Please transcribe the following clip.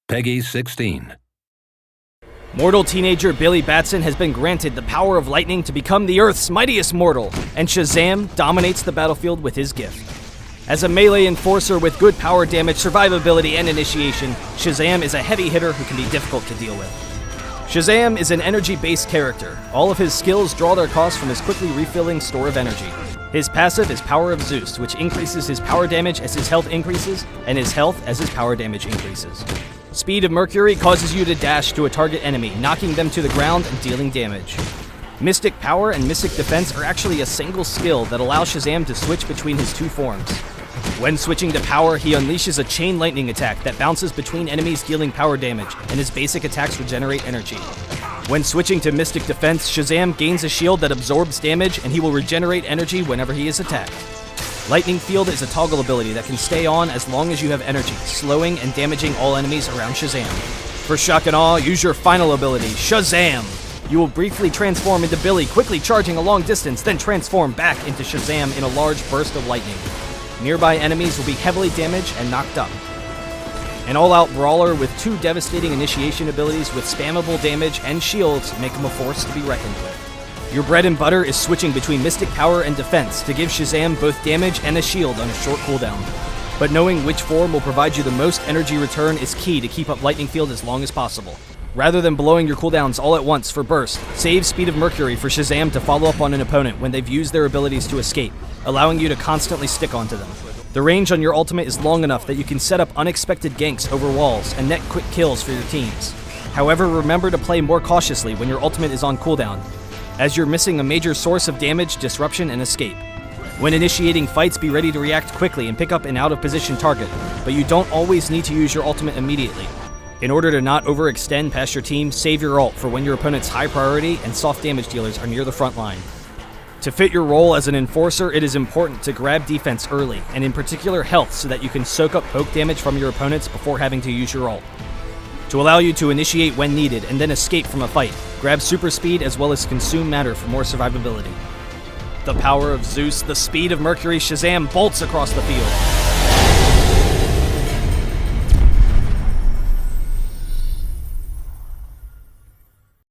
Peggy 16. Mortal teenager Billy Batson has been granted the power of lightning to become the Earth's mightiest mortal, and Shazam dominates the battlefield with his gift. As a melee enforcer with good power damage, survivability, and initiation, Shazam is a heavy hitter who can be difficult to deal with. Shazam is an energy-based character. All of his skills draw their cost from his quickly refilling store of energy. His passive is Power of Zeus, which increases his power damage as his health increases, and his health as his power damage increases. Speed of Mercury causes you to dash to a target enemy, knocking them to the ground and dealing damage. Mystic Power and Mystic Defense are actually a single skill that allows Shazam to switch between his two forms. When switching to Power, he unleashes a chain lightning attack that bounces between enemies dealing power damage, and his basic attacks regenerate energy. When switching to Mystic Defense, Shazam gains a shield that absorbs damage, and he will regenerate energy whenever he is attacked. Lightning Field is a toggle ability that can stay on as long as you have energy, slowing and damaging all enemies around Shazam. For shock and awe, use your final ability, Shazam! You will briefly transform into Billy, quickly charging a long distance, then transform back into Shazam in a large burst of lightning. Nearby enemies will be heavily damaged and knocked up. An all-out brawler with two devastating initiation abilities with spammable damage and shields make him a force to be reckoned with. Your bread and butter is switching between Mystic Power and Defense to give Shazam both damage and a shield on a short cooldown. But knowing which form will provide you the most energy return is key to keep up Lightning Field as long as possible. Rather than blowing your cooldowns all at once for burst, save Speed of Mercury for Shazam to follow up on an opponent when they've used their abilities to escape, allowing you to constantly stick onto them. The range on your ultimate is long enough that you can set up unexpected ganks over walls and net quick kills for your teams. However, remember to play more cautiously when your ultimate is on cooldown, as you're missing a major source of damage, disruption, and escape. When initiating fights, be ready to react quickly and pick up an out-of-position target, but you don't always need to use your ultimate immediately. In order to not overextend past your team, save your ult for when your opponent's high priority and soft damage dealers are near the front line. To fit your role as an enforcer, it is important to grab defense early, and in particular health, so that you can soak up poke damage from your opponents before having to use your ult. To allow you to initiate when needed and then escape from a fight, grab super speed as well as consume matter for more survivability. The power of Zeus, the speed of Mercury, Shazam bolts across the field.